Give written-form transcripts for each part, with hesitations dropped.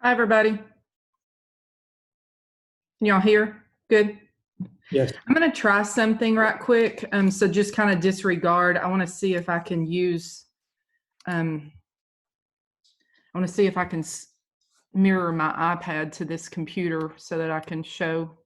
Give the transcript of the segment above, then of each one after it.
Hi, everybody. Can y'all hear? Good. Yes. I'm going to try something right quick. So just kind of disregard. I want to see if I can use, I want to see if I can mirror my iPad to this computer so that I can show.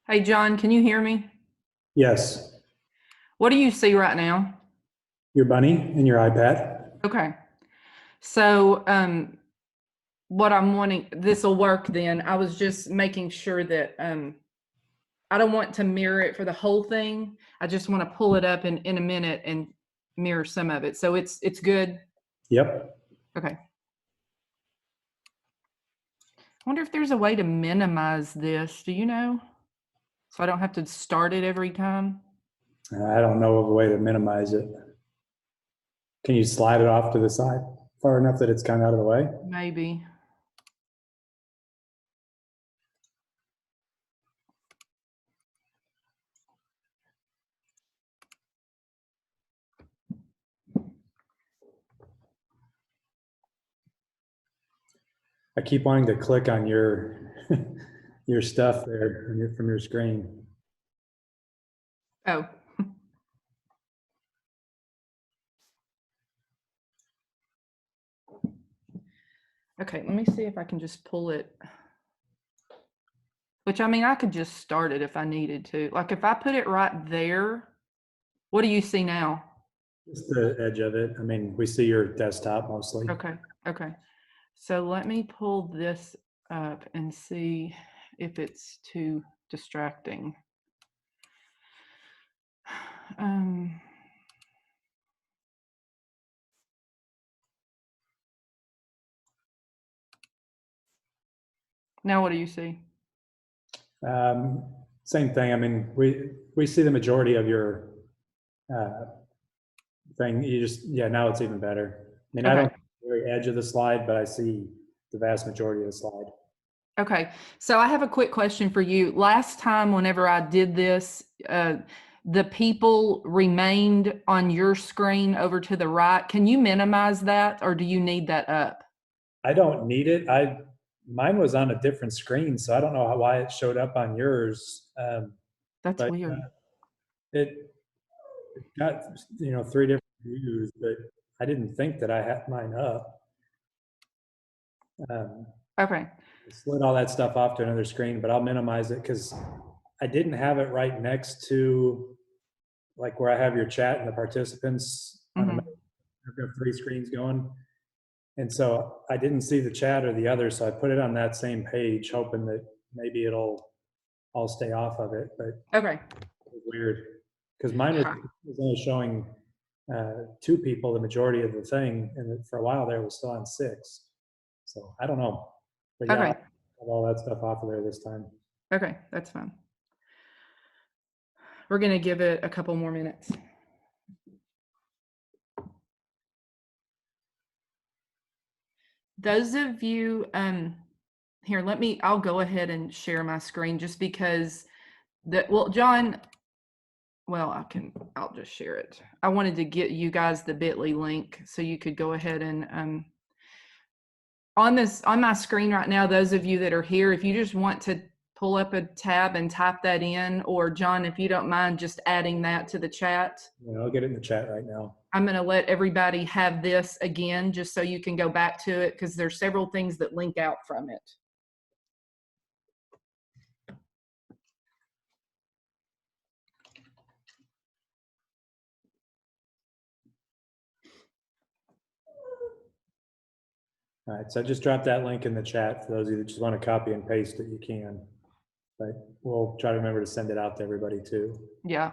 Hey, John, can you hear me? Yes. What do you see right now? Your bunny and your iPad. Okay. So what I'm wanting, this will work then. I was just making sure that I don't want to mirror it for the whole thing. I just want to pull it up in a minute and mirror some of it. So it's good. Yep. Okay. I wonder if there's a way to minimize this. Do you know? So I don't have to start it every time. I don't know of a way to minimize it. Can you slide it off to the side far enough that it's kind of out of the way? Maybe. I keep wanting to click on your your stuff there from your screen. Oh. Okay, let me see if I can just pull it. Which, I mean, I could just start it if I needed to. Like if I put it right there, what do you see now? Just the edge of it. I mean, we see your desktop mostly. Okay, okay. So let me pull this up and see if it's too distracting. Now what do you see? Same thing. I mean, we see the majority of your thing. You just, yeah, now it's even better. I mean, Okay. I don't see the very edge of the slide, but I see the vast majority of the slide. Okay, so I have a quick question for you. Last time, whenever I did this, the people remained on your screen over to the right. Can you minimize that, or do you need that up? I don't need it. Mine was on a different screen, so I don't know why it showed up on yours. That's But weird. it got, 3 different views, but I didn't think that I had mine up. Okay. Slid all that stuff off to another screen, but I'll minimize it because I didn't have it right next to like where I have your chat and the participants on Hmm. another. I've got 3 screens going. And so I didn't see the chat or the other, so I put it on that same page, hoping that maybe it'll all stay off of it. But Okay. it was weird because mine was only showing 2 people the majority of the thing, and for a while there it was still on 6. So I don't know, but yeah, I Okay. have all that stuff off of there this time. Okay. That's fine. We're going to give it a couple more minutes. Those of you, here, I'll go ahead and share my screen just because John, I'll just share it. I wanted to get you guys the bit.ly link so you could go ahead and, on my screen right now, those of you that are here, if you just want to pull up a tab and type that in, or John, if you don't mind just adding that to the chat. Yeah, I'll get it in the chat right now. I'm going to let everybody have this again, just so you can go back to it, because there's several things that link out from it. All right, so I just dropped that link in the chat for those of you that just want to copy and paste it, you can. But we'll try to remember to send it out to everybody too. Yeah.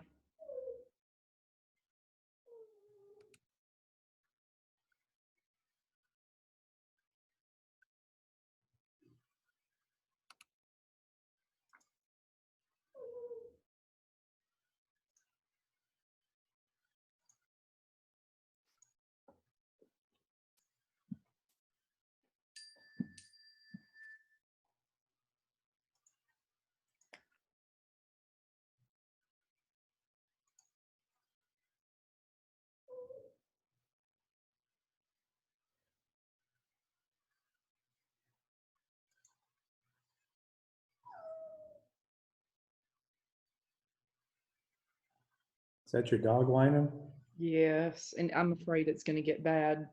Is that your dog whining? Yes, and I'm afraid it's going to get bad.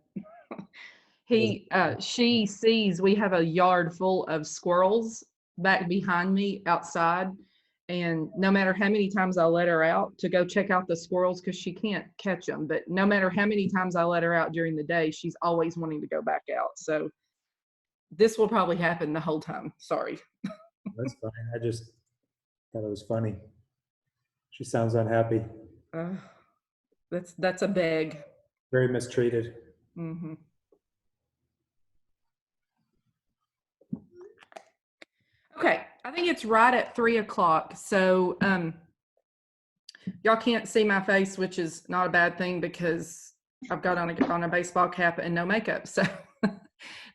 She sees we have a yard full of squirrels back behind me outside, and no matter how many times I let her out to go check out the squirrels, because she can't catch them, but no matter how many times I let her out during the day, she's always wanting to go back out. So this will probably happen the whole time. Sorry. That's fine. I just thought it was funny. She sounds unhappy. That's a beg. Very mistreated. Mm-hmm. Okay, I think it's right at 3 o'clock. So y'all can't see my face, which is not a bad thing because I've got on a baseball cap and no makeup. So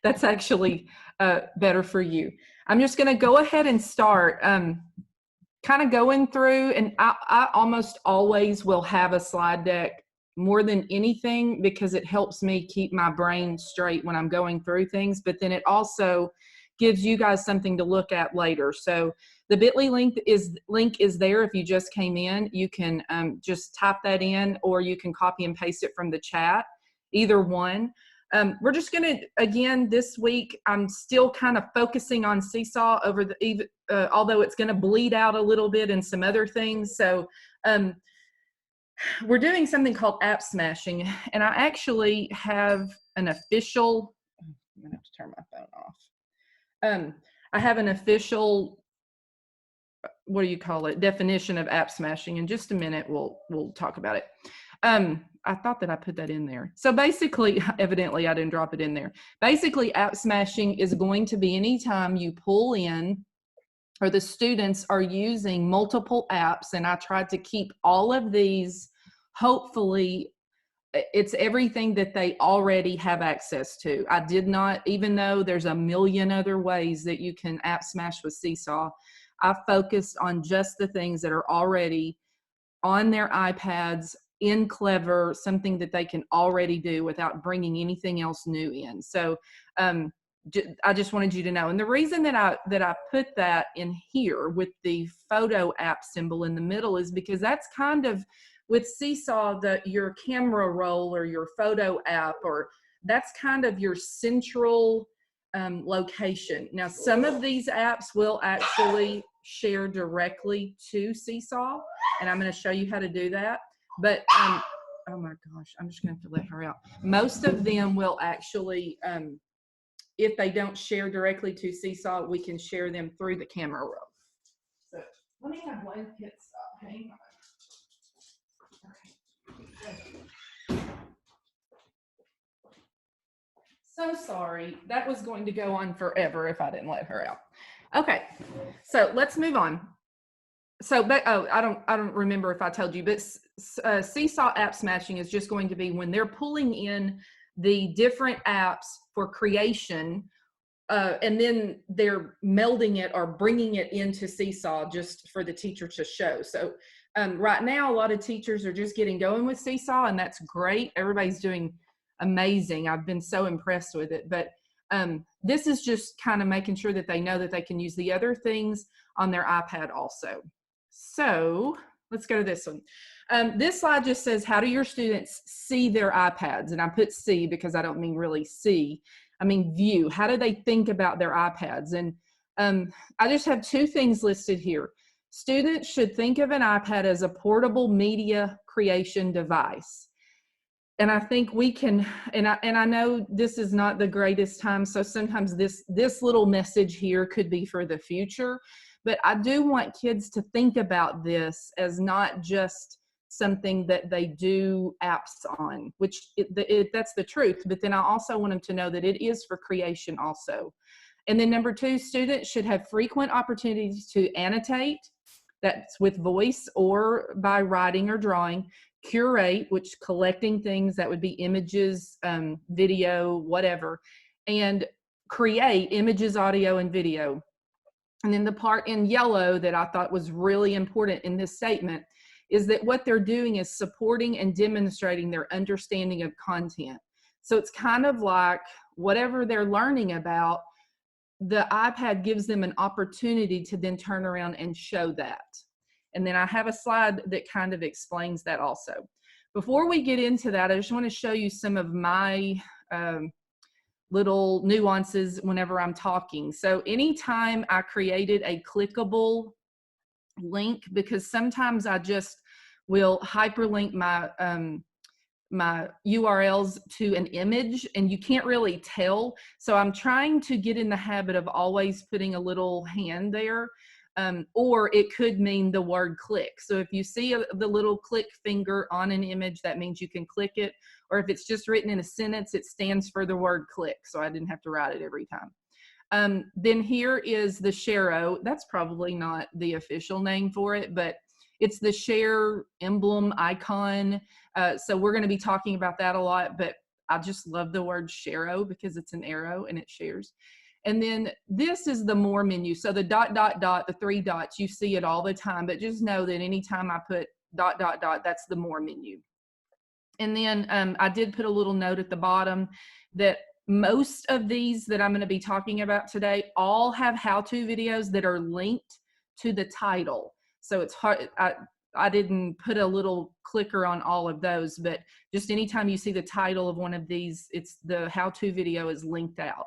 that's actually better for you. I'm just going to go ahead and start kind of going through, and I almost always will have a slide deck more than anything because it helps me keep my brain straight when I'm going through things, but then it also gives you guys something to look at later. So the bit.ly link is there. If you just came in, you can just type that in, or you can copy and paste it from the chat, either one. We're just going to, again, this week, I'm still kind of focusing on Seesaw although it's going to bleed out a little bit in some other things. So we're doing something called AppSmashing, and I actually have an official, I'm going to have to turn my phone off. I have an official, what do you call it, definition of AppSmashing. In just a minute, we'll talk about it. I thought that I put that in there. So basically, evidently I didn't drop it in there. Basically, AppSmashing is going to be anytime you pull in, or the students are using multiple apps, and I tried to keep all of these, hopefully, it's everything that they already have access to. I did not, even though there's a million other ways that you can app smash with Seesaw, I focused on just the things that are already on their iPads in Clever, something that they can already do without bringing anything else new in. So I just wanted you to know. And the reason that I put that in here with the photo app symbol in the middle is because that's kind of with Seesaw, your camera roll or your photo app, or that's kind of your central location. Now, some of these apps will actually share directly to Seesaw, and I'm going to show you how to do that. But oh my gosh, I'm just going to have to let her out. Most of them will actually, if they don't share directly to Seesaw, we can share them through the camera roll. So let me have blanket stop. Hang on. So sorry. That was going to go on forever if I didn't let her out. Okay, so let's move on. So, but oh, I don't remember if I told you, but Seesaw AppSmashing is just going to be when they're pulling in the different apps for creation, and then they're melding it or bringing it into Seesaw just for the teacher to show. So right now, a lot of teachers are just getting going with Seesaw, and that's great. Everybody's doing amazing. I've been so impressed with it. But this is just kind of making sure that they know that they can use the other things on their iPad also. So let's go to this one. This slide just says, how do your students see their iPads? And I put see because I don't mean really see. I mean view. How do they think about their iPads? And I just have two things listed here. Students should think of an iPad as a portable media creation device. And I think we can, and I know this is not the greatest time, so sometimes this little message here could be for the future, but I do want kids to think about this as not just something that they do apps on, which that's the truth, but then I also want them to know that it is for creation also. And then number two, students should have frequent opportunities to annotate, that's with voice or by writing or drawing, curate, which collecting things, that would be images, video, whatever, and create images, audio, and video. And then the part in yellow that I thought was really important in this statement is that what they're doing is supporting and demonstrating their understanding of content. So it's kind of like whatever they're learning about, the iPad gives them an opportunity to then turn around and show that. And then I have a slide that kind of explains that also. Before we get into that, I just want to show you some of my little nuances whenever I'm talking. So anytime I created a clickable link, because sometimes I just will hyperlink my my URLs to an image and you can't really tell. So I'm trying to get in the habit of always putting a little hand there. Or it could mean the word click. So if you see the little click finger on an image, that means you can click it. Or if it's just written in a sentence, it stands for the word click. So I didn't have to write it every time. Then here is the Share-O. That's probably not the official name for it, but it's the share emblem icon. So we're going to be talking about that a lot, but I just love the word Share-O because it's an arrow and it shares. And then this is the more menu. So the ... the 3 dots, you see it all the time, but just know that anytime I put ... that's the more menu. And then I did put a little note at the bottom that most of these that I'm going to be talking about today all have how-to videos that are linked to the title. So it's hard, I didn't put a little clicker on all of those, but just anytime you see the title of one of these, it's the how-to video is linked out.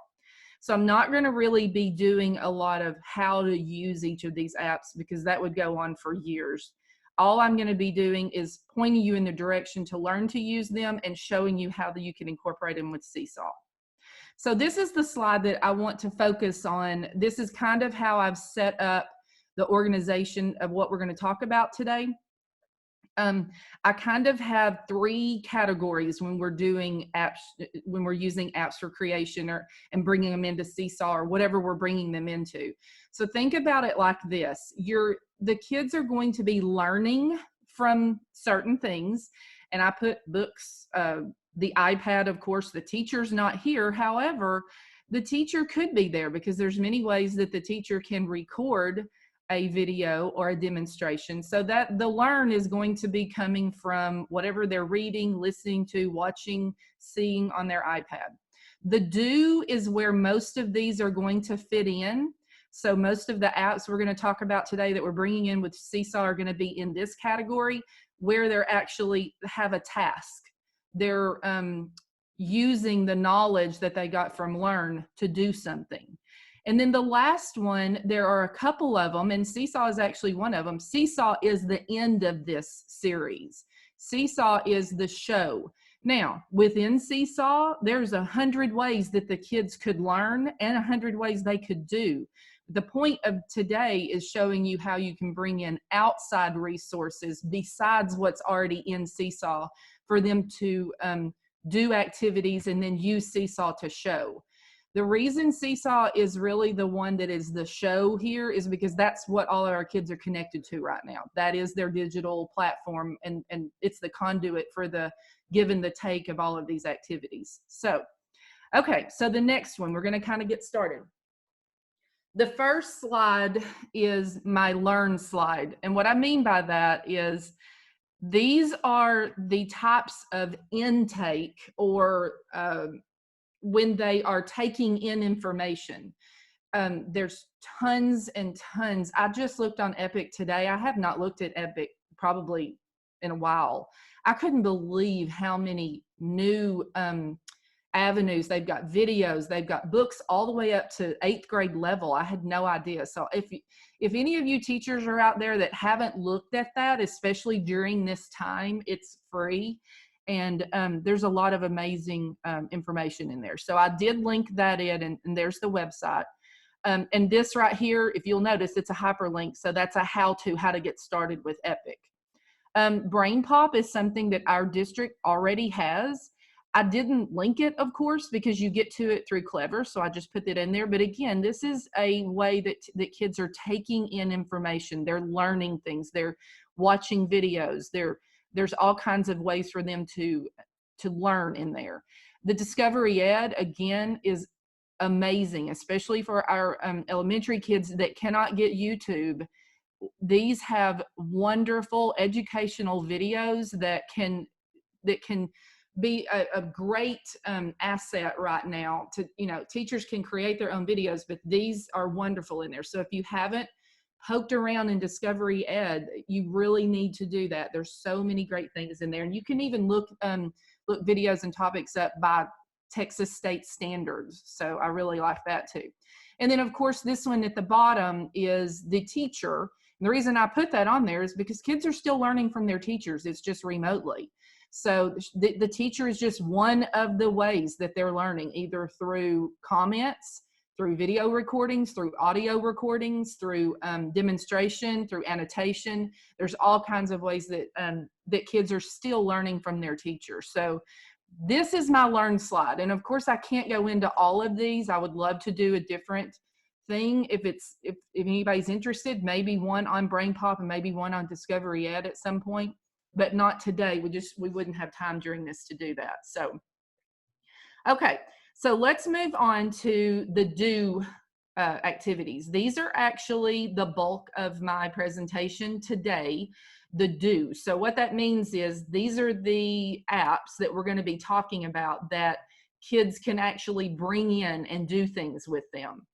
So I'm not going to really be doing a lot of how to use each of these apps because that would go on for years. All I'm going to be doing is pointing you in the direction to learn to use them and showing you how you can incorporate them with Seesaw. So this is the slide that I want to focus on. This is kind of how I've set up the organization of what we're going to talk about today. I kind of have 3 categories when we're doing apps, when we're using apps for creation and bringing them into Seesaw or whatever we're bringing them into. So think about it like this. The kids are going to be learning from certain things, and I put books, the iPad, of course, the teacher's not here. However, the teacher could be there because there's many ways that the teacher can record a video or a demonstration, so that the learn is going to be coming from whatever they're reading, listening to, watching, seeing on their iPad. The do is where most of these are going to fit in. So most of the apps we're going to talk about today that we're bringing in with Seesaw are going to be in this category, where they're actually have a task. They're using the knowledge that they got from Learn to do something. And then the last one, there are a couple of them, and Seesaw is actually one of them. Seesaw is the end of this series. Seesaw is the show. Now, within Seesaw, there's 100 ways that the kids could learn and 100 ways they could do. The point of today is showing you how you can bring in outside resources besides what's already in Seesaw for them to do activities and then use Seesaw to show. The reason Seesaw is really the one that is the show here is because that's what all of our kids are connected to right now. That is their digital platform, and it's the conduit for the give and the take of all of these activities. So, okay, so the next one, we're going to kind of get started. The first slide is my Learn slide. And what I mean by that is these are the types of intake or when they are taking in information. There's tons and tons. I just looked on Epic today. I have not looked at Epic probably in a while. I couldn't believe how many new avenues. They've got videos, they've got books all the way up to 8th grade level. I had no idea. So if any of you teachers are out there that haven't looked at that, especially during this time, it's free. And there's a lot of amazing information in there. So I did link that in, and there's the website. And this right here, if you'll notice, it's a hyperlink. So that's a how to get started with Epic. Brain Pop is something that our district already has. I didn't link it, of course, because you get to it through Clever. So I just put it in there. But again, this is a way that kids are taking in information. They're learning things. They're watching videos. There's all kinds of ways for them to learn in there. The Discovery Ed, again, is amazing, especially for our elementary kids that cannot get YouTube. These have wonderful educational videos that can be a great asset right now. To, teachers can create their own videos, but these are wonderful in there. So if you haven't poked around in Discovery Ed, you really need to do that. There's so many great things in there, and you can even look videos and topics up by Texas state standards. So I really like that too. And then of course this one at the bottom is the teacher. And the reason I put that on there is because kids are still learning from their teachers. It's just remotely. So the teacher is just one of the ways that they're learning, either through comments, through video recordings, through audio recordings, through demonstration, through annotation. There's all kinds of ways that that kids are still learning from their teachers. So this is my Learn slide. And of course, I can't go into all of these. I would love to do a different thing. If anybody's interested, maybe one on Brain Pop and maybe one on Discovery Ed at some point, but not today. We wouldn't have time during this to do that. So, okay. So let's move on to the do activities. These are actually the bulk of my presentation today, the do. So what that means is these are the apps that we're going to be talking about that kids can actually bring in and do things with them.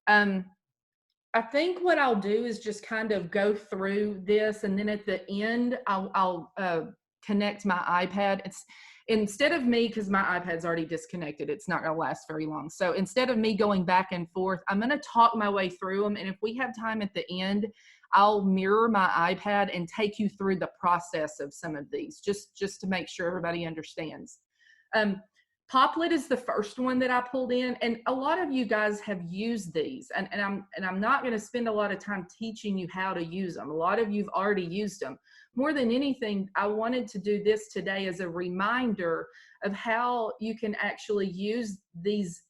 I think what I'll do is just kind of go through this, and then at the end, I'll connect my iPad. It's instead of me, because my iPad's already disconnected, it's not going to last very long. So instead of me going back and forth, I'm going to talk my way through them. And if we have time at the end, I'll mirror my iPad and take you through the process of some of these, just to make sure everybody understands. Poplet is the first one that I pulled in, and a lot of you guys have used these, and I'm not going to spend a lot of time teaching you how to use them. A lot of you've already used them. More than anything, I wanted to do this today as a reminder of how you can actually use these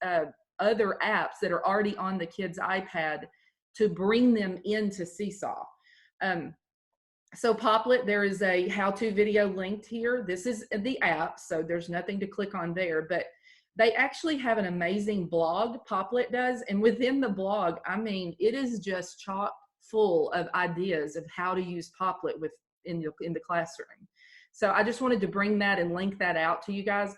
other apps that are already on the kid's iPad to bring them into Seesaw. So Poplet, there is a how-to video linked here. This is the app, so there's nothing to click on there, but they actually have an amazing blog, Poplet does, and within the blog, I mean, it is just chock full of ideas of how to use Poplet in the classroom. So I just wanted to bring that and link that out to you guys.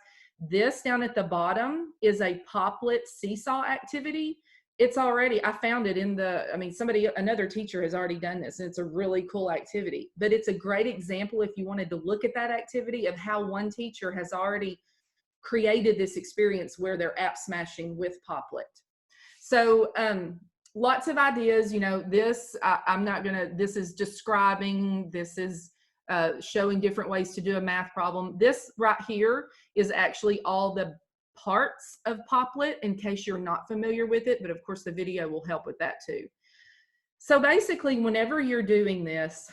This down at the bottom is a Poplet Seesaw activity. It's already, I found it in the, I mean, another teacher has already done this, and it's a really cool activity. But it's a great example, if you wanted to look at that activity, of how one teacher has already created this experience where they're app smashing with Poplet. So lots of ideas, you know, this, I'm not gonna, this is describing, this is showing different ways to do a math problem. This right here is actually all the parts of Poplet, in case you're not familiar with it, but of course the video will help with that too. So basically, whenever you're doing this,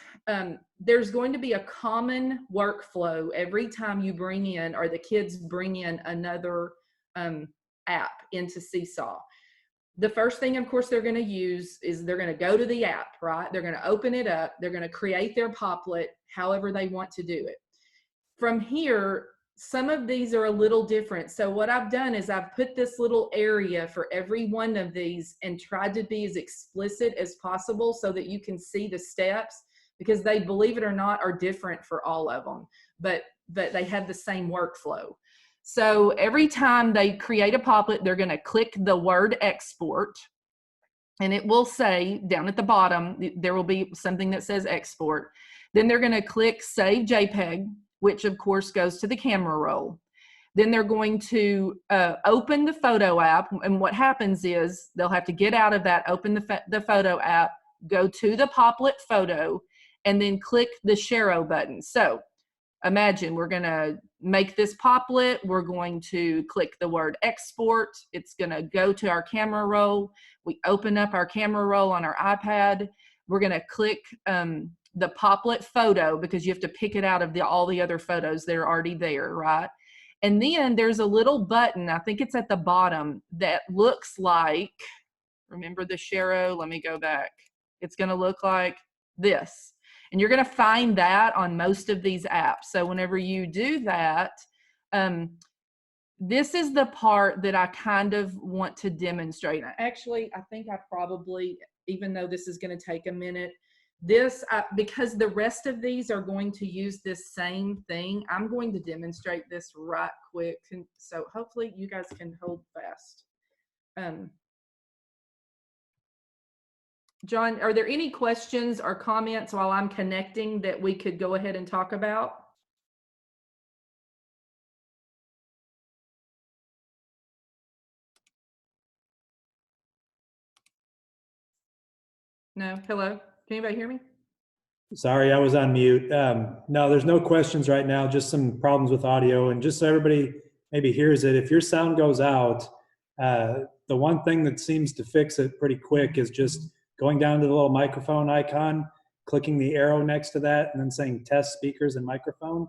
there's going to be a common workflow every time you bring in, or the kids bring in another app into Seesaw. The first thing, of course, they're going to use is they're going to go to the app, right? They're going to open it up. They're going to create their Poplet however they want to do it. From here, some of these are a little different. So what I've done is I've put this little area for every one of these and tried to be as explicit as possible so that you can see the steps, because they, believe it or not, are different for all of them, but they have the same workflow. So every time they create a Poplet, they're going to click the word export, and it will say down at the bottom, there will be something that says export. Then they're going to click save JPEG, which of course goes to the camera roll. Then they're going to open the photo app, and what happens is they'll have to get out of that, open the photo app, go to the Poplet photo, and then click the Share button. So imagine we're going to make this Poplet. We're going to click the word export. It's going to go to our camera roll. We open up our camera roll on our iPad. We're going to click the Poplet photo, because you have to pick it out of all the other photos that are already there, right? And then there's a little button, I think it's at the bottom, that looks like, remember the Share? Let me go back. It's going to look like this. And you're going to find that on most of these apps. So whenever you do that, this is the part that I kind of want to demonstrate. Actually, I think I probably, even though this is going to take a minute, because the rest of these are going to use this same thing, I'm going to demonstrate this right quick. So hopefully you guys can hold fast. John, are there any questions or comments while I'm connecting that we could go ahead and talk about? No? Hello? Can anybody hear me? Sorry, I was on mute. No, there's no questions right now, just some problems with audio. And just so everybody maybe hears it, if your sound goes out, the one thing that seems to fix it pretty quick is just going down to the little microphone icon, clicking the arrow next to that, and then saying test speakers and microphone.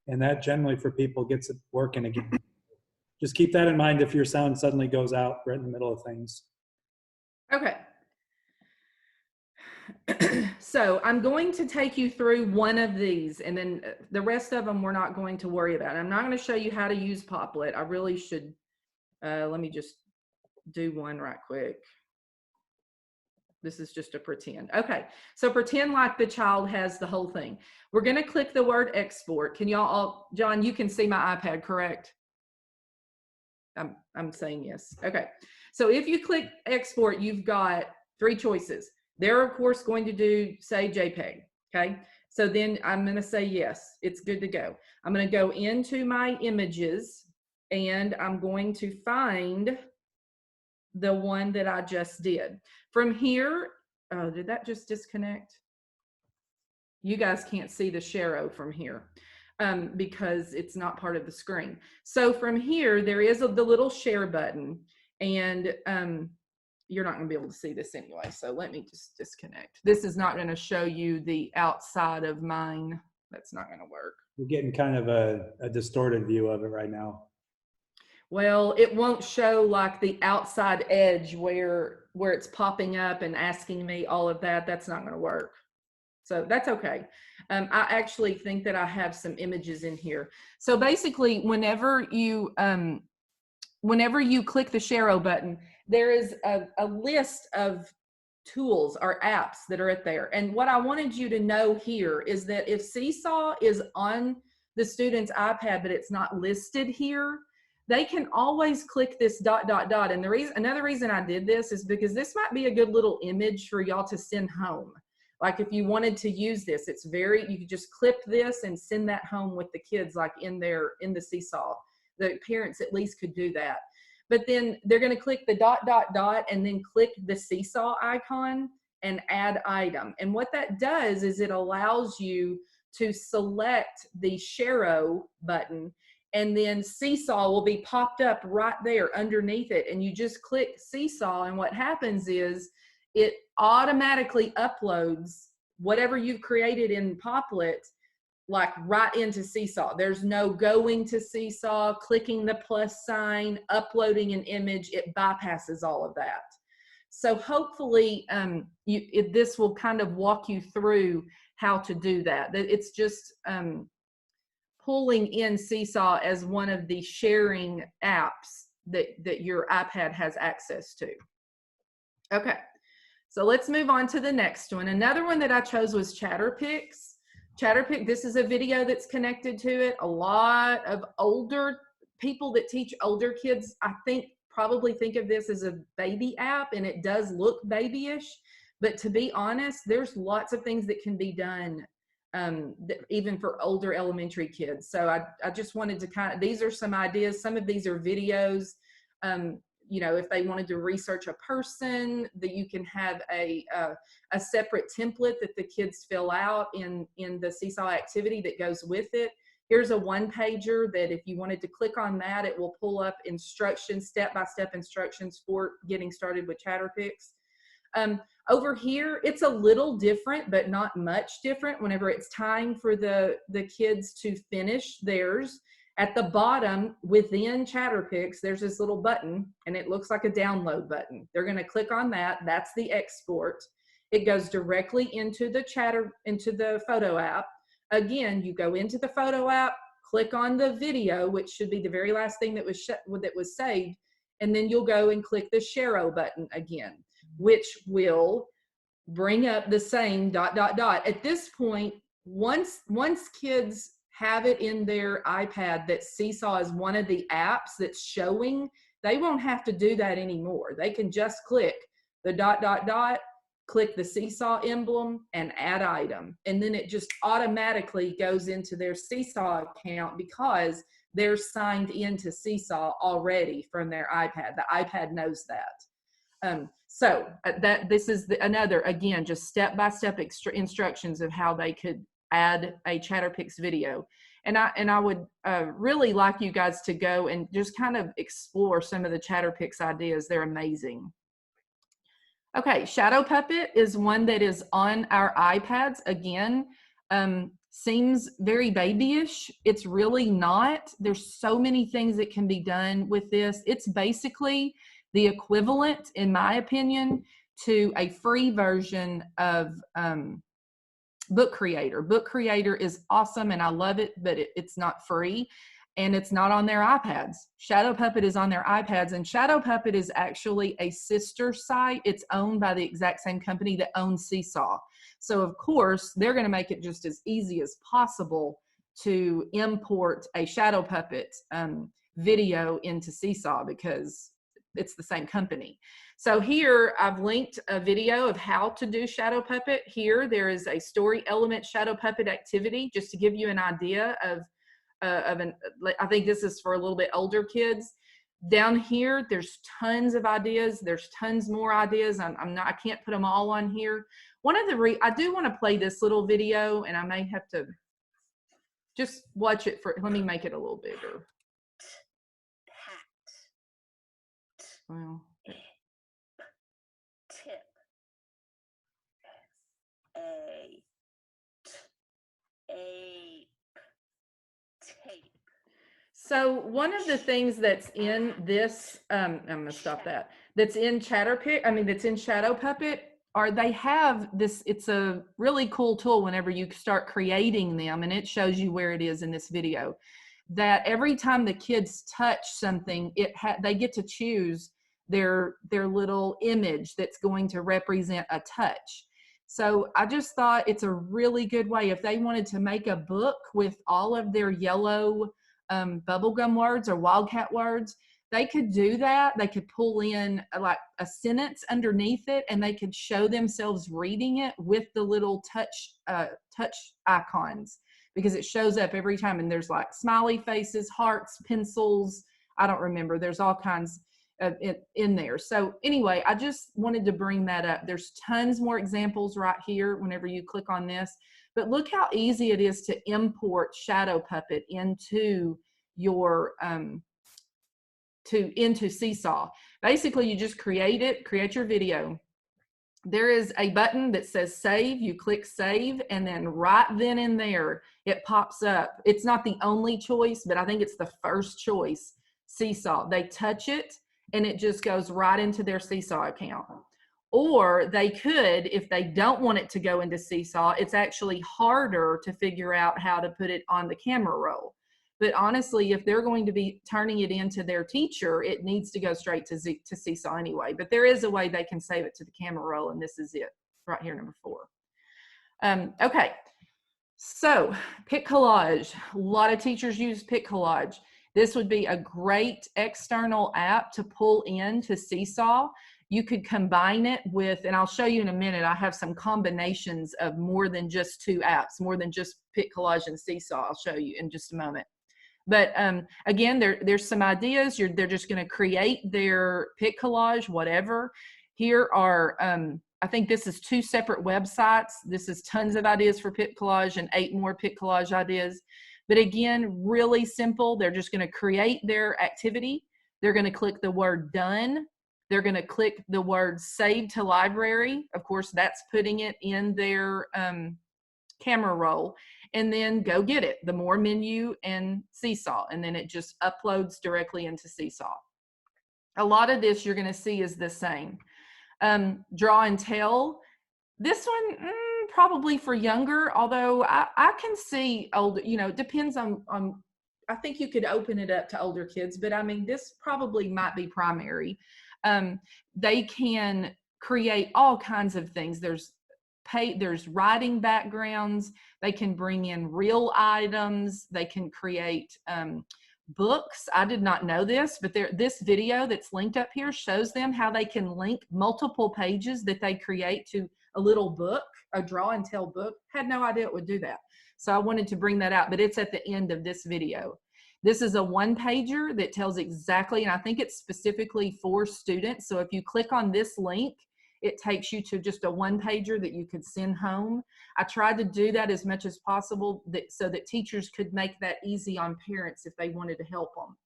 And that generally for people gets it working again. Just keep that in mind if your sound suddenly goes out right in the middle of things. Okay. So I'm going to take you through one of these, and then the rest of them we're not going to worry about. I'm not going to show you how to use Poplet. I really should. Let me just do one right quick. This is just a pretend. Okay, so pretend like the child has the whole thing. We're going to click the word export. Can y'all all, John, you can see my iPad, correct? I'm saying yes. Okay, so if you click export, you've got three choices. They're of course going to do say JPEG. Okay, so then I'm going to say yes, it's good to go. I'm going to go into my images and I'm going to find the one that I just did. From here, oh, did that just disconnect? You guys can't see the Share from here because it's not part of the screen. So from here, there is the little Share button, and you're not going to be able to see this anyway. So let me just disconnect. This is not going to show you the outside of mine. That's not going to work. We're getting kind of a distorted view of it right now. Well, it won't show like the outside edge where it's popping up and asking me all of that. That's not going to work. So that's okay. I actually think that I have some images in here. So basically, whenever you click the Share button, there is a list of tools or apps that are there. And what I wanted you to know here is that if Seesaw is on the student's iPad, but it's not listed here, they can always click this ... And another reason I did this is because this might be a good little image for y'all to send home. Like if you wanted to use this, you could just clip this and send that home with the kids, like in the Seesaw. The parents at least could do that. But then they're going to click the ... and then click the Seesaw icon and add item. And what that does is it allows you to select the Share button, and then Seesaw will be popped up right there underneath it. And you just click Seesaw, and what happens is it automatically uploads whatever you've created in Poplet, like right into Seesaw. There's no going to Seesaw, clicking the plus sign, uploading an image. It bypasses all of that. So hopefully this will kind of walk you through how to do that. It's just pulling in Seesaw as one of the sharing apps that your iPad has access to. Okay, so let's move on to the next one. Another one that I chose was ChatterPix. ChatterPix, this is a video that's connected to it. A lot of older people that teach older kids, I think, probably think of this as a baby app, and it does look babyish. But to be honest, there's lots of things that can be done even for older elementary kids. So I just wanted to these are some ideas. Some of these are videos. You know, if they wanted to research a person, that you can have a separate template that the kids fill out in the Seesaw activity that goes with it. Here's a one-pager that if you wanted to click on that, it will pull up instructions, step-by-step instructions for getting started with ChatterPix. Over here, it's a little different, but not much different whenever it's time for the kids to finish theirs. At the bottom within ChatterPix, there's this little button, and it looks like a download button. They're going to click on that. That's the export. It goes directly into the photo app. Again, you go into the photo app, click on the video, which should be the very last thing that was saved, and then you'll go and click the Share button again, which will bring up the same ... At this point, once kids have it in their iPad that Seesaw is one of the apps that's showing, they won't have to do that anymore. They can just click the ... click the Seesaw emblem and add item. And then it just automatically goes into their Seesaw account because they're signed into Seesaw already from their iPad. The iPad knows that. This is another, again, just step-by-step instructions of how they could add a ChatterPix video. And I would really like you guys to go and just kind of explore some of the ChatterPix ideas. They're amazing. Okay, Shadow Puppet is one that is on our iPads. Again, seems very babyish. It's really not. There's so many things that can be done with this. It's basically the equivalent, in my opinion, to a free version of Book Creator. Book Creator is awesome and I love it, but it's not free and it's not on their iPads. Shadow Puppet is on their iPads, and Shadow Puppet is actually a sister site. It's owned by the exact same company that owns Seesaw. So of course, they're going to make it just as easy as possible to import a Shadow Puppet video into Seesaw because it's the same company. So here I've linked a video of how to do Shadow Puppet. Here there is a story element Shadow Puppet activity, just to give you an idea of I think this is for a little bit older kids. Down here, there's tons of ideas. There's tons more ideas. I can't put them all on here. One of I do want to play this little video, and I may have to just watch it let me make it a little bigger. Well, tip. Tape. So one of the things that's in this, I'm gonna stop that. That's in ChatterPix, that's in Shadow Puppet, they have this. It's a really cool tool whenever you start creating them, and it shows you where it is in this video. That every time the kids touch something, they get to choose their little image that's going to represent a touch. So I just thought it's a really good way if they wanted to make a book with all of their yellow bubblegum words or wildcat words, they could do that. They could pull in like a sentence underneath it, and they could show themselves reading it with the little touch icons, because it shows up every time. And there's like smiley faces, hearts, pencils. I don't remember. There's all kinds of in there. So anyway, I just wanted to bring that up. There's tons more examples right here whenever you click on this. But look how easy it is to import Shadow Puppet into your into Seesaw. Basically, you just create your video. There is a button that says save. You click save, and then right then and there it pops up. It's not the only choice, but I think it's the first choice. Seesaw. They touch it and it just goes right into their Seesaw account. Or they could, if they don't want it to go into Seesaw, it's actually harder to figure out how to put it on the camera roll. But honestly, if they're going to be turning it into their teacher, it needs to go straight to Seesaw anyway. But there is a way they can save it to the camera roll, and this is it right here, number 4. Okay, so Pic Collage. A lot of teachers use Pic Collage. This would be a great external app to pull into Seesaw. You could combine it with, and I'll show you in a minute, I have some combinations of more than just 2 apps, more than just Pic Collage and Seesaw. I'll show you in just a moment. But again, there's some ideas. They're just going to create their Pic Collage, whatever. Here are, I think this is 2 separate websites. This is tons of ideas for Pic Collage and 8 more Pic Collage ideas. But again, really simple. They're just going to create their activity. They're going to click the word done. They're going to click the word save to library. Of course, that's putting it in their camera roll. And then go get it, the more menu and Seesaw. And then it just uploads directly into Seesaw. A lot of this you're going to see is the same. Draw and Tell. This one, probably for younger, although I can see older, you know, it depends on, I think you could open it up to older kids, but I mean, this probably might be primary. They can create all kinds of things. There's writing backgrounds. They can bring in real items. They can create books. I did not know this, but this video that's linked up here shows them how they can link multiple pages that they create to a little book, a draw and tell book. Had no idea it would do that. So I wanted to bring that out, but it's at the end of this video. This is a 1-pager that tells exactly, and I think it's specifically for students. So if you click on this link, it takes you to just a 1-pager that you could send home. I tried to do that as much as possible so that teachers could make that easy on parents if they wanted to help them.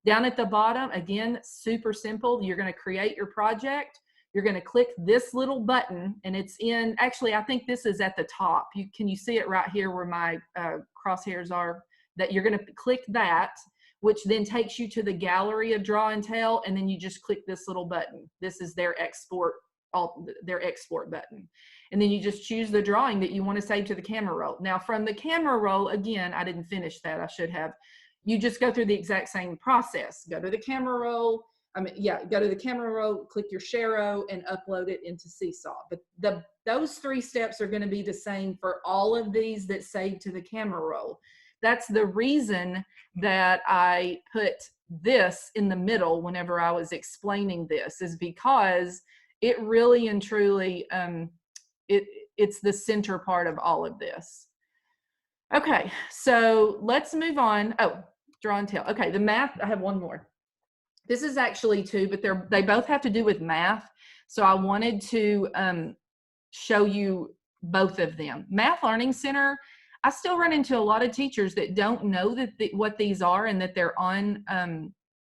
Down at the bottom, again, super simple. You're going to create your project. You're going to click this little button, and it's in, actually, I think this is at the top. Can you see it right here where my crosshairs are? That you're going to click that, which then takes you to the gallery of Draw and Tell, and then you just click this little button. This is their export button. And then you just choose the drawing that you want to save to the camera roll. Now from the camera roll, again, I didn't finish that, I should have. You just go through the exact same process. Go to the camera roll, go to the camera roll, click your Sharo, and upload it into Seesaw. But those 3 steps are going to be the same for all of these that save to the camera roll. That's the reason that I put this in the middle whenever I was explaining this, is because it really and truly, it's the center part of all of this. Okay, so let's move on. Oh, Draw and Tell. Okay, the math, I have one more. This is actually 2, but they both have to do with math. So I wanted to show you both of them. Math Learning Center, I still run into a lot of teachers that don't know what these are, and that they're on,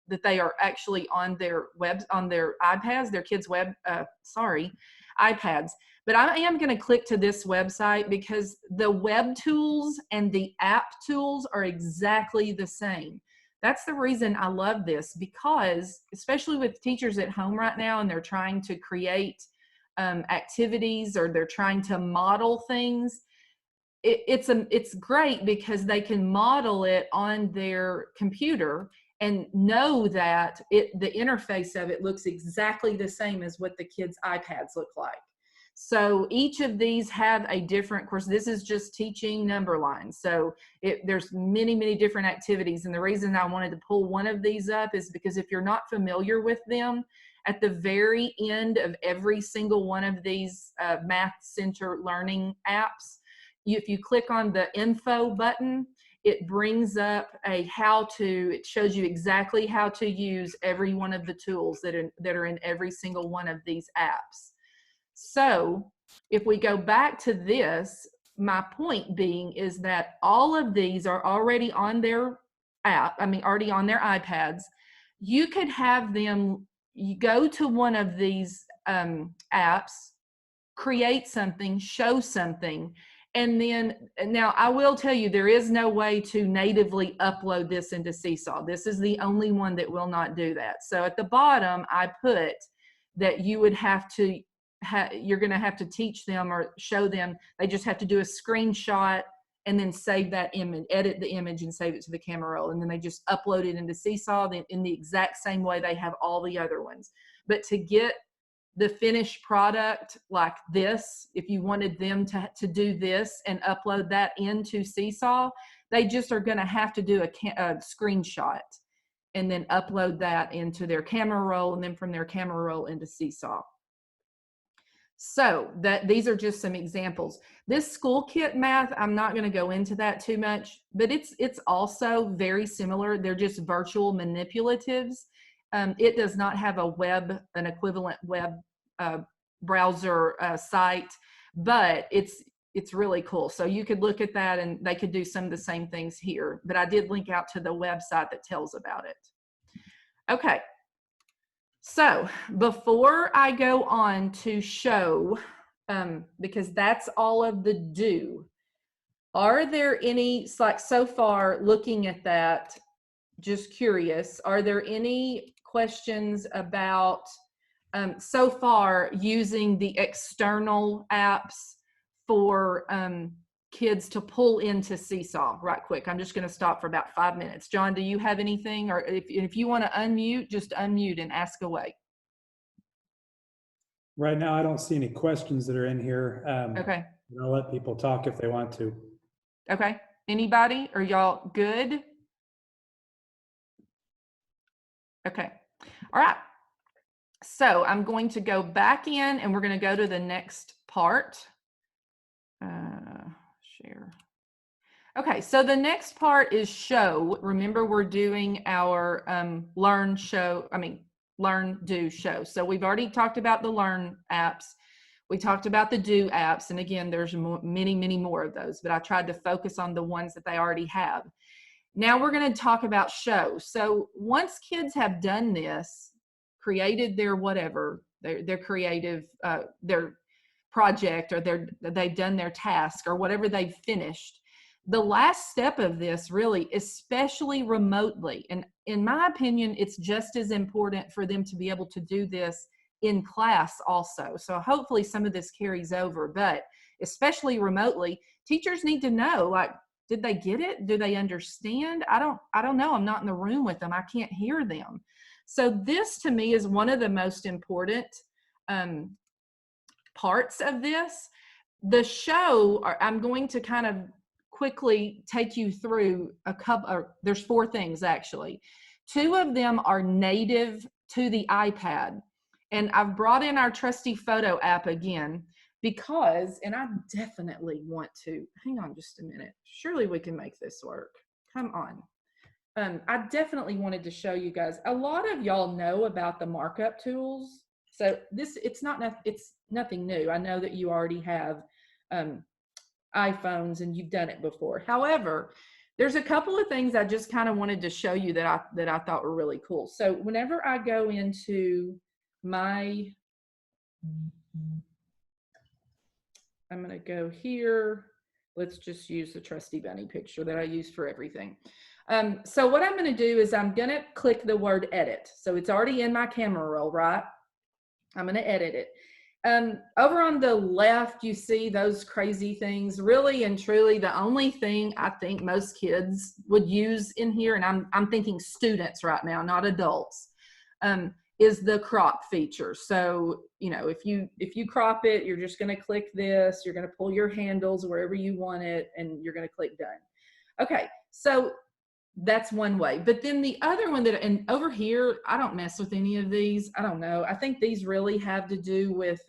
that they are actually on their on their iPads, their kids' iPads. But I am going to click to this website because the web tools and the app tools are exactly the same. That's the reason I love this, because especially with teachers at home right now, and they're trying to create activities, or they're trying to model things, it's great because they can model it on their computer and know that the interface of it looks exactly the same as what the kids' iPads look like. So each of these have a different, of course, this is just teaching number lines. So there's many, many different activities. And the reason I wanted to pull one of these up is because if you're not familiar with them, at the very end of every single one of these Math Center learning apps, if you click on the info button, it brings up a how-to. It shows you exactly how to use every one of the tools that are in every single one of these apps. So if we go back to this, my point being is that all of these are already on their already on their iPads. You could have them, you go to one of these apps, create something, show something, and then, now I will tell you, there is no way to natively upload this into Seesaw. This is the only one that will not do that. So at the bottom, I put that you would have to, you're going to have to teach them or show them, they just have to do a screenshot and then save that image, edit the image and save it to the camera roll. And then they just upload it into Seesaw in the exact same way they have all the other ones. But to get the finished product like this, if you wanted them to do this and upload that into Seesaw, they just are going to have to do a screenshot and then upload that into their camera roll, and then from their camera roll into Seesaw. So these are just some examples. This school kit math, I'm not going to go into that too much, but it's also very similar. They're just virtual manipulatives. It does not have an equivalent web browser site, but it's really cool. So you could look at that and they could do some of the same things here, but I did link out to the website that tells about it. Okay. So before I go on to show, because that's all of the do, are there any, like so far looking at that, just curious, are there any questions about so far using the external apps for kids to pull into Seesaw? Right quick, I'm just going to stop for about 5 minutes. John, do you have anything? Or if you want to unmute, just unmute and ask away. Right now, I don't see any questions that are in here. Okay. I'll let people talk if they want to. Okay. Anybody? Are y'all good? Okay. All right. So I'm going to go back in and we're going to go to the next part. Share. Okay, so the next part is show. Remember, we're doing our learn, do, show. So we've already talked about the learn apps. We talked about the do apps. And again, there's many, many more of those, but I tried to focus on the ones that they already have. Now we're going to talk about show. So once kids have done this, created their whatever, their creative, their project, or they've done their task or whatever they've finished, the last step of this really, especially remotely, and in my opinion, it's just as important for them to be able to do this in class also. So hopefully some of this carries over, but especially remotely, teachers need to know, like, did they get it? Do they understand? I don't know. I'm not in the room with them. I can't hear them. So this to me is one of the most important parts of this. The show, I'm going to kind of quickly take you through a couple, there's 4 things actually. 2 of them are native to the iPad. And I've brought in our trusty photo app again because, and I definitely want to, hang on just a minute. Surely we can make this work. Come on. I definitely wanted to show you guys, a lot of y'all know about the markup tools. So it's nothing new. I know that you already have iPhones and you've done it before. However, there's a couple of things I just kind of wanted to show you that I thought were really cool. So whenever I go into my, I'm going to go here. Let's just use the trusty bunny picture that I use for everything. So what I'm going to do is I'm going to click the word edit. So it's already in my camera roll, right? I'm going to edit it. Over on the left, you see those crazy things. Really and truly, the only thing I think most kids would use in here, and I'm thinking students right now, not adults, is the crop feature. So, you know, if you crop it, you're just going to click this, you're going to pull your handles wherever you want it, and you're going to click done. Okay, so that's one way. But then the other one that, and over here, I don't mess with any of these. I don't know. I think these really have to do with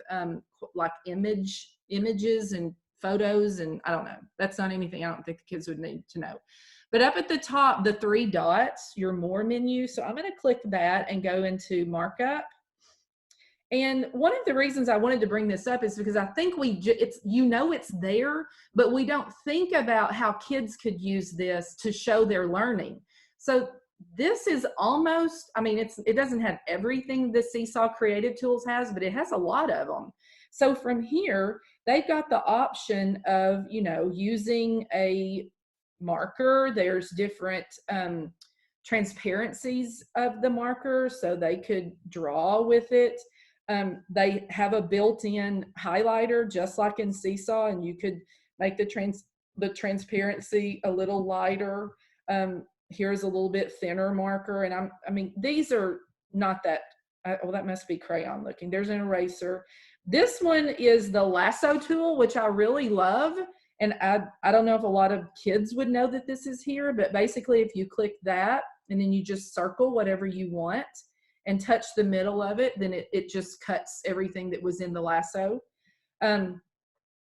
like images and photos, and I don't know. That's not anything I don't think the kids would need to know. But up at the top, the 3 dots, your more menu. So I'm going to click that and go into markup. And one of the reasons I wanted to bring this up is because I think it's, you know, it's there, but we don't think about how kids could use this to show their learning. So this is almost, I mean, it doesn't have everything the Seesaw Creative Tools has, but it has a lot of them. So from here, they've got the option of, you know, using a marker. There's different transparencies of the marker, so they could draw with it. They have a built-in highlighter, just like in Seesaw, and you could make the transparency a little lighter. Here's a little bit thinner marker, and I mean, these are not that, well, that must be crayon looking. There's an eraser. This one is the lasso tool, which I really love. And I don't know if a lot of kids would know that this is here, but basically if you click that and then you just circle whatever you want and touch the middle of it, then it just cuts everything that was in the lasso.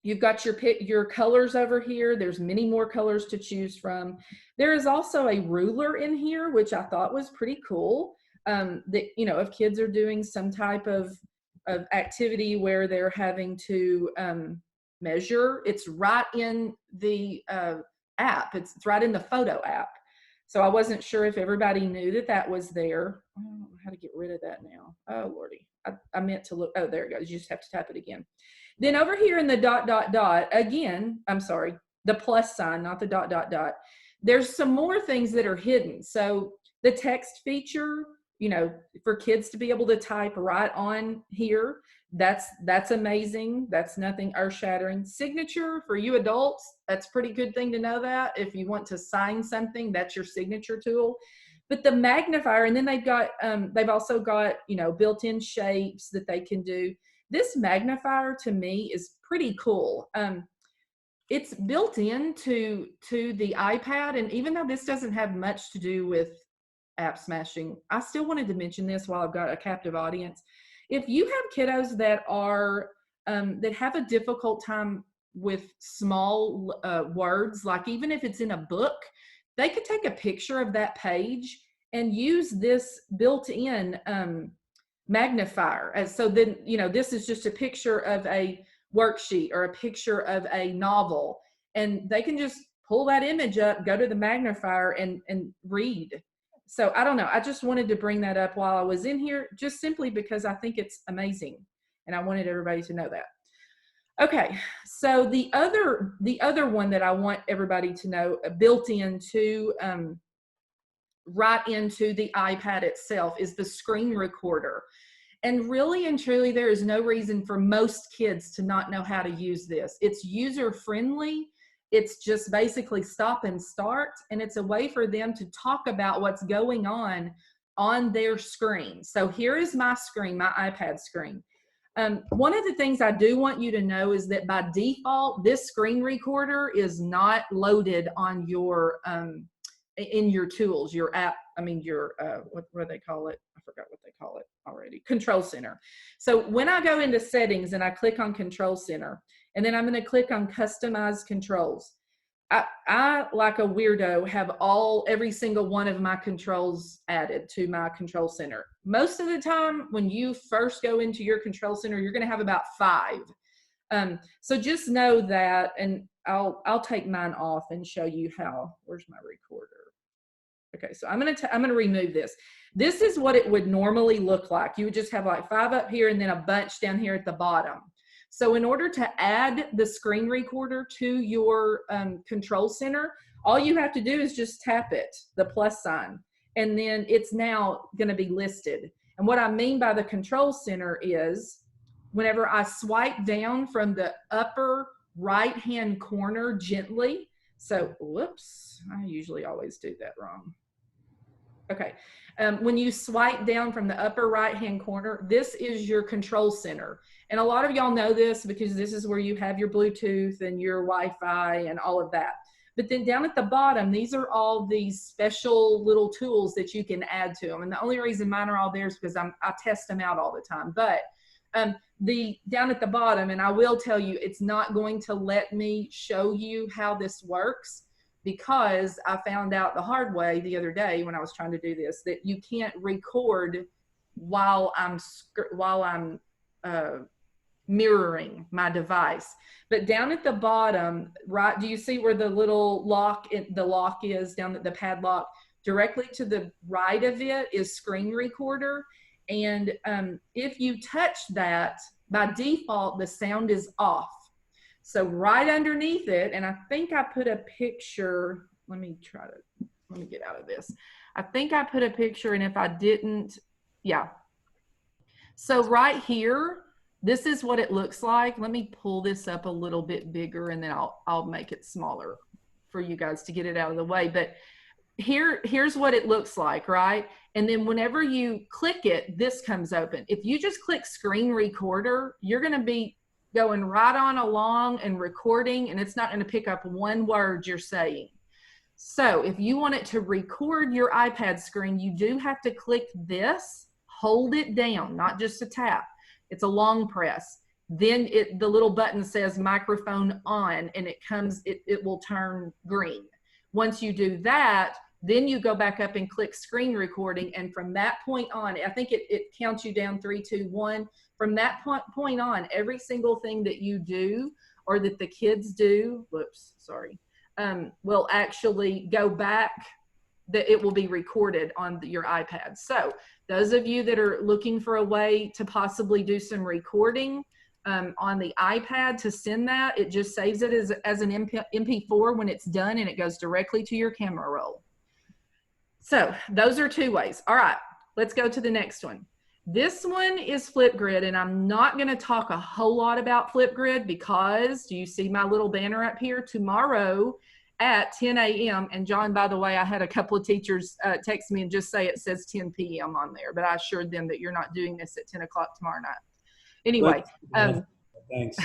You've got your colors over here. There's many more colors to choose from. There is also a ruler in here, which I thought was pretty cool. That, you know, if kids are doing some type of activity where they're having to measure, it's right in the app. It's right in the photo app. So I wasn't sure if everybody knew that that was there. I don't know how to get rid of that now. Oh, Lordy. I meant to look. Oh, there it goes. You just have to tap it again. Then over here in the dot, dot, dot, again, I'm sorry, the plus sign, not the dot, dot, dot. There's some more things that are hidden. So the text feature, you know, for kids to be able to type right on here, that's amazing. That's nothing earth-shattering. Signature for you adults, that's a pretty good thing to know that. If you want to sign something, that's your signature tool. But the magnifier, and then they've also got, you know, built-in shapes that they can do. This magnifier to me is pretty cool. It's built into the iPad, and even though this doesn't have much to do with AppSmashing, I still wanted to mention this while I've got a captive audience. If you have kiddos that are that have a difficult time with small words, like even if it's in a book, they could take a picture of that page and use this built-in magnifier. And so then, you know, this is just a picture of a worksheet or a picture of a novel, and they can just pull that image up, go to the magnifier, and read. So I don't know. I just wanted to bring that up while I was in here, just simply because I think it's amazing, and I wanted everybody to know that. Okay, so the other one that I want everybody to know, built into right into the iPad itself, is the screen recorder. And really and truly, there is no reason for most kids to not know how to use this. It's user friendly. It's just basically stop and start, and it's a way for them to talk about what's going on their screen. So here is my screen, my iPad screen. One of the things I do want you to know is that by default, this screen recorder is not loaded on your in your tools, your app. I mean, your what do they call it? I forgot what they call it already. Control Center. So when I go into settings and I click on Control Center, and then I'm going to click on Customize Controls, I like a weirdo have every single one of my controls added to my Control Center. Most of the time when you first go into your Control Center, you're going to have about 5. So just know that, and I'll take mine off and show you how. Where's my recorder? Okay, so I'm gonna remove this. This is what it would normally look like. You would just have like 5 up here and then a bunch down here at the bottom. So in order to add the screen recorder to your Control Center, all you have to do is just tap it, the plus sign, and then it's now gonna be listed. And what I mean by the Control Center is whenever I swipe down from the upper right-hand corner gently, so whoops, I usually always do that wrong. Okay. When you swipe down from the upper right-hand corner, this is your control center. And a lot of y'all know this because this is where you have your Bluetooth and your Wi-Fi and all of that. But then down at the bottom, these are all these special little tools that you can add to them. And the only reason mine are all there is because I test them out all the time. But down at the bottom, and I will tell you, it's not going to let me show you how this works, because I found out the hard way the other day when I was trying to do this, that you can't record while I'm mirroring my device. But down at the bottom, right, do you see where the little lock is down at the padlock? Directly to the right of it is screen recorder. And if you touch that, by default, the sound is off. So right underneath it, and I think I put a picture, let me get out of this. I think I put a picture, and if I didn't, yeah. So right here, this is what it looks like. Let me pull this up a little bit bigger, and then I'll make it smaller for you guys to get it out of the way. But here's what it looks like, right? And then whenever you click it, this comes open. If you just click screen recorder, you're going to be going right on along and recording, and it's not going to pick up one word you're saying. So if you want it to record your iPad screen, you do have to click this, hold it down, not just a tap. It's a long press. Then the little button says microphone on, and it will turn green. Once you do that, then you go back up and click screen recording. And from that point on, I think it counts you down 3, 2, 1. From that point on, every single thing that you do or that the kids do, will actually go back, that it will be recorded on your iPad. So those of you that are looking for a way to possibly do some recording on the iPad to send that, it just saves it as an MP4 when it's done, and it goes directly to your camera roll. So those are 2 ways. All right, let's go to the next one. This one is Flipgrid, and I'm not going to talk a whole lot about Flipgrid because, do you see my little banner up here? Tomorrow at 10 a.m. And John, by the way, I had a couple of teachers text me and just say it says 10 p.m. on there, but I assured them that you're not doing this at 10 o'clock tomorrow night. Anyway, thanks.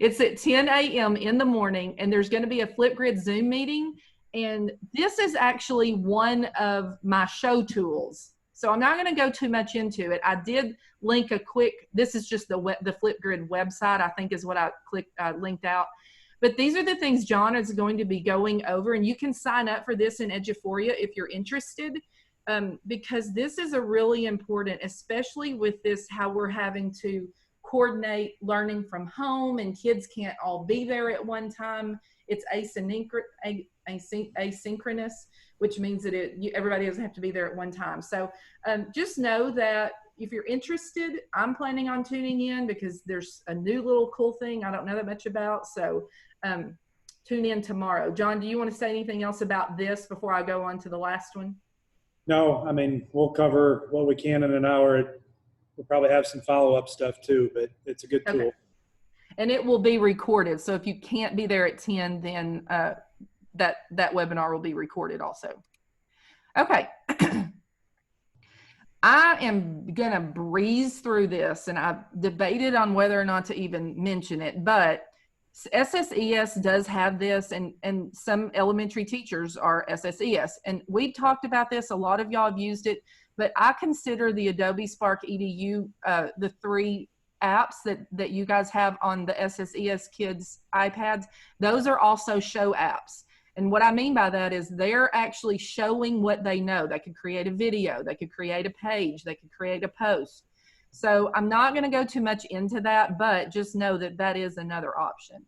It's at 10 a.m. in the morning, and there's going to be a Flipgrid Zoom meeting. And this is actually one of my show tools. So I'm not going to go too much into it. I did link a quick, this is just the Flipgrid website, I think is what I linked out. But these are the things John is going to be going over, and you can sign up for this in Eduphoria if you're interested, because this is a really important, especially with this, how we're having to coordinate learning from home and kids can't all be there at one time. It's asynchronous, which means that everybody doesn't have to be there at one time. So just know that if you're interested, I'm planning on tuning in because there's a new little cool thing I don't know that much about. So tune in tomorrow. John, do you want to say anything else about this before I go on to the last one? No, I mean, we'll cover what we can in an hour. We'll probably have some follow-up stuff too, but it's a good tool. Okay. And it will be recorded. So if you can't be there at 10, then that webinar will be recorded also. Okay. I am going to breeze through this, and I've debated on whether or not to even mention it, but SSES does have this, and some elementary teachers are SSES. And we talked about this. A lot of y'all have used it, but I consider the Adobe Spark EDU, the 3 apps that you guys have on the SSES kids' iPads, those are also show apps. And what I mean by that is they're actually showing what they know. They could create a video, they could create a page, they could create a post. So I'm not going to go too much into that, but just know that that is another option.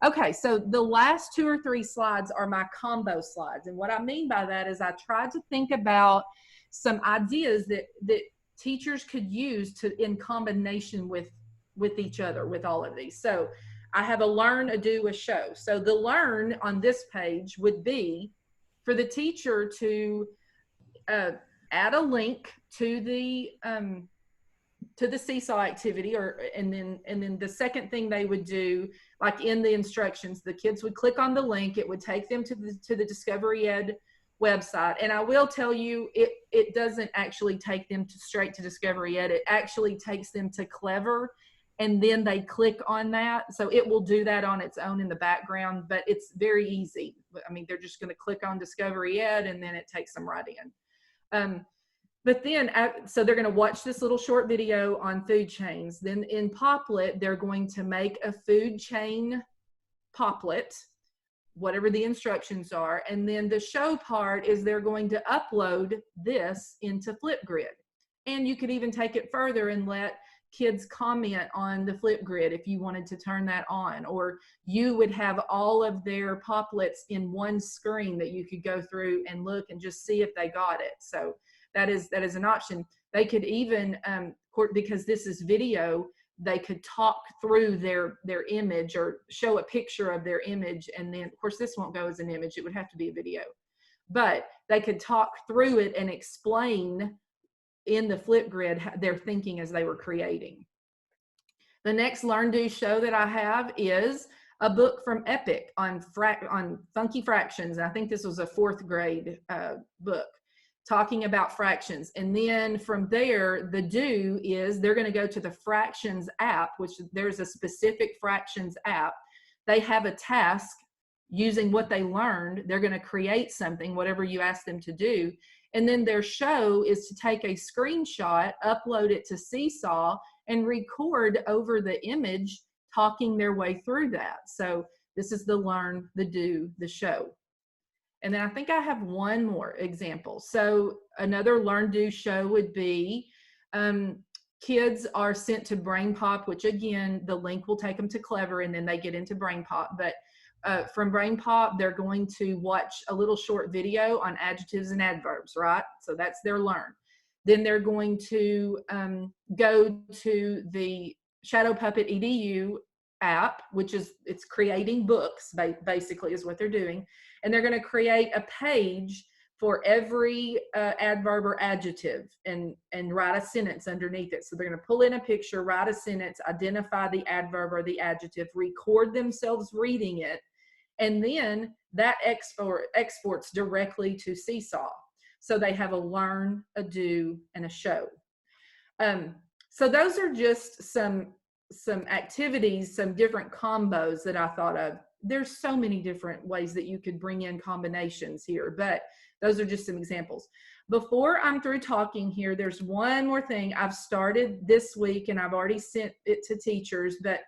Okay, so the last 2 or 3 slides are my combo slides. And what I mean by that is I tried to think about some ideas that teachers could use in combination with each other with all of these. So I have a learn, a do, a show. So the learn on this page would be for the teacher to add a link to the Seesaw activity, and then the second thing they would do, like in the instructions, the kids would click on the link, it would take them to the Discovery Ed website. And I will tell you, it doesn't actually take them straight to Discovery Ed. It actually takes them to Clever, and then they click on that. So it will do that on its own in the background, but it's very easy. I mean, they're just going to click on Discovery Ed, and then it takes them right in. But then, so they're going to watch this little short video on food chains. Then in Poplet, they're going to make a food chain Poplet, whatever the instructions are. And then the show part is they're going to upload this into Flipgrid. And you could even take it further and let kids comment on the Flipgrid if you wanted to turn that on, or you would have all of their Poplets in one screen that you could go through and look and just see if they got it. So that is an option. They could even, because this is video, they could talk through their image or show a picture of their image. And then, of course, this won't go as an image. It would have to be a video. But they could talk through it and explain in the Flipgrid their thinking as they were creating. The next Learn, Do, Show that I have is a book from Epic on funky fractions. And I think this was a 4th grade book, talking about fractions. And then from there, the do is they're going to go to the fractions app, which there's a specific fractions app. They have a task using what they learned. They're going to create something, whatever you ask them to do. And then their show is to take a screenshot, upload it to Seesaw, and record over the image, talking their way through that. So this is the learn, the do, the show. And then I think I have one more example. So another learn, do, show would be kids are sent to Brain Pop, which again, the link will take them to Clever and then they get into Brain Pop. But from Brain Pop, they're going to watch a little short video on adjectives and adverbs, right? So that's their learn. Then they're going to go to the Shadow Puppet EDU app, which is, it's creating books, basically is what they're doing. And they're going to create a page for every adverb or adjective and write a sentence underneath it. So they're going to pull in a picture, write a sentence, identify the adverb or the adjective, record themselves reading it, and then that exports directly to Seesaw. So they have a learn, a do, and a show. So those are just some activities, some different combos that I thought of. There's so many different ways that you could bring in combinations here, but those are just some examples. Before I'm through talking here, there's one more thing I've started this week, and I've already sent it to teachers, but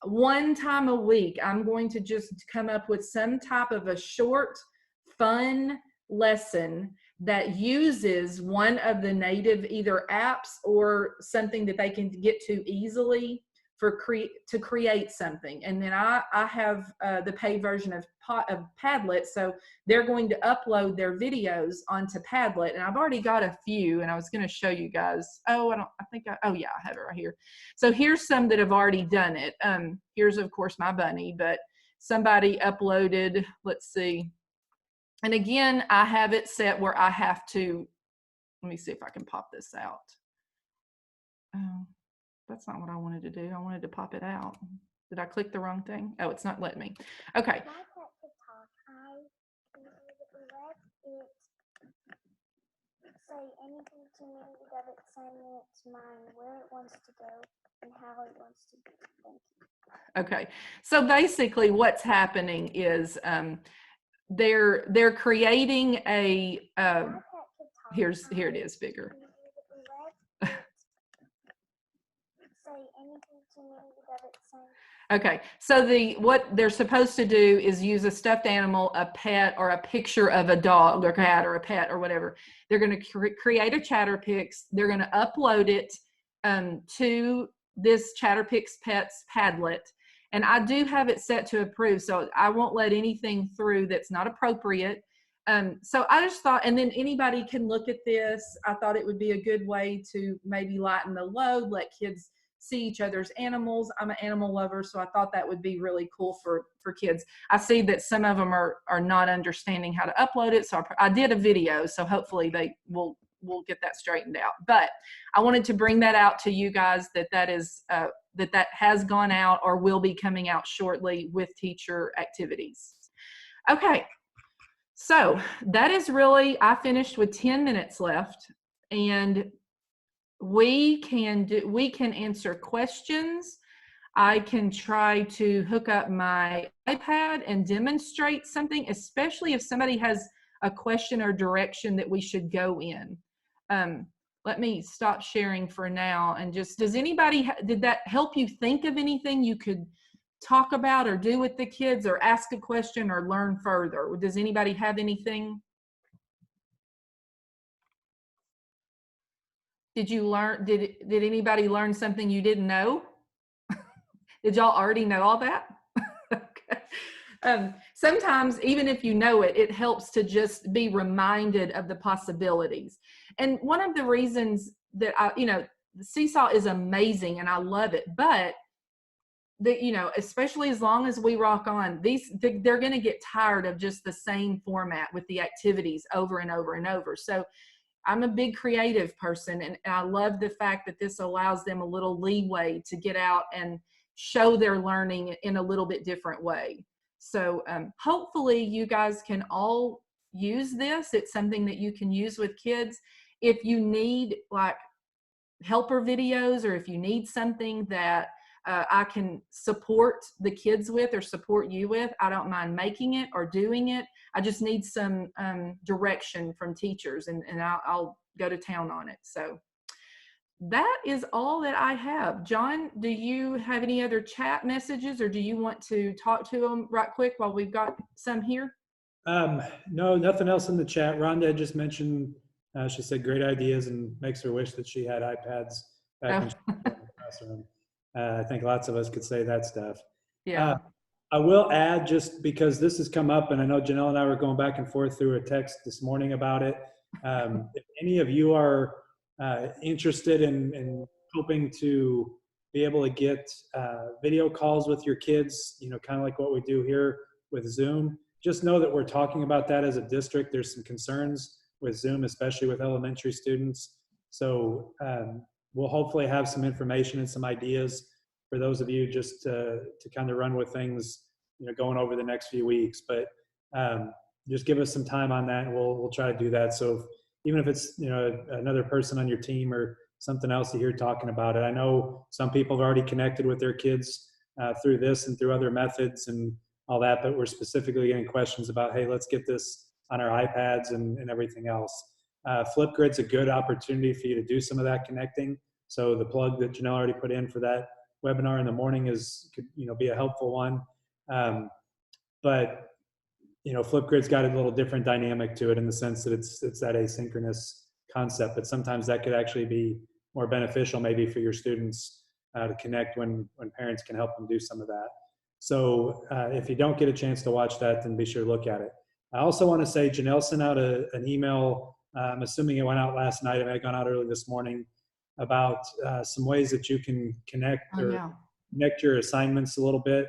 one time a week, I'm going to just come up with some type of a short, fun lesson that uses one of the native either apps or something that they can get to easily to create something. And then I have the paid version of Padlet, so they're going to upload their videos onto Padlet, and I've already got a few, and I was going to show you guys. Oh, oh yeah, I have it right here. So here's some that have already done it. Here's of course my bunny, but somebody uploaded, let's see. And again, I have it set where I have to, let me see if I can pop this out. Oh, that's not what I wanted to do. I wanted to pop it out. Did I click the wrong thing? Oh, it's not letting me. Okay. Say anything to me that it's saying its mind, where it wants to go, and how it wants to be. Thank you. Okay. So basically what's happening is they're creating a here it is bigger. Say anything to me that it's saying. Okay, so what they're supposed to do is use a stuffed animal, a pet, or a picture of a dog or cat or a pet or whatever. They're going to create a Chatterpix. They're going to upload it to this Chatterpix Pets Padlet. And I do have it set to approve, so I won't let anything through that's not appropriate. So I just thought, and then anybody can look at this. I thought it would be a good way to maybe lighten the load, let kids see each other's animals. I'm an animal lover, so I thought that would be really cool for kids. I see that some of them are not understanding how to upload it, so I did a video, so hopefully they will get that straightened out. But I wanted to bring that out to you guys, that has gone out or will be coming out shortly with teacher activities. Okay, So that is really, I finished with 10 minutes left, and we can answer questions. I can try to hook up my iPad and demonstrate something, especially if somebody has a question or direction that we should go in. Let me stop sharing for now, and just, does anybody, did that help you think of anything you could talk about or do with the kids, or ask a question or learn further? Does anybody have anything? Did you learn, did anybody learn something you didn't know? Did y'all already know all that? Okay. Sometimes, even if you know it, it helps to just be reminded of the possibilities. And one of the reasons that the Seesaw is amazing and I love it, but especially as long as we rock on, they're going to get tired of just the same format with the activities over and over and over. So I'm a big creative person, and I love the fact that this allows them a little leeway to get out and show their learning in a little bit different way. So hopefully you guys can all use this. It's something that you can use with kids. If you need like helper videos, or if you need something that I can support the kids with or support you with, I don't mind making it or doing it. I just need some direction from teachers, and I'll go to town on it. So that is all that I have. John, do you have any other chat messages, or do you want to talk to them right quick while we've got some here? No, nothing else in the chat. Rhonda just mentioned, she said great ideas and makes her wish that she had iPads back when she was in the classroom. I think lots of us could say that stuff. Yeah. I will add, just because this has come up, and I know Janelle and I were going back and forth through a text this morning about it. If any of you are interested in hoping to be able to get video calls with your kids, kind of like what we do here with Zoom, just know that we're talking about that as a district. There's some concerns with Zoom, especially with elementary students. So we'll hopefully have some information and some ideas for those of you just to kind of run with things, going over the next few weeks. But just give us some time on that, and we'll try to do that. So even if it's another person on your team or something else you hear talking about it, I know some people have already connected with their kids through this and through other methods and all that, but we're specifically getting questions about, hey, let's get this on our iPads and everything else. Flipgrid's a good opportunity for you to do some of that connecting. So the plug that Janelle already put in for that webinar in the morning could be a helpful one. But Flipgrid's got a little different dynamic to it in the sense that it's that asynchronous concept, but sometimes that could actually be more beneficial maybe for your students to connect when parents can help them do some of that. So if you don't get a chance to watch that, then be sure to look at it. I also want to say Janelle sent out an email, I'm assuming it went out last night, it may have gone out early this morning, about some ways that you can connect connect your assignments a little bit.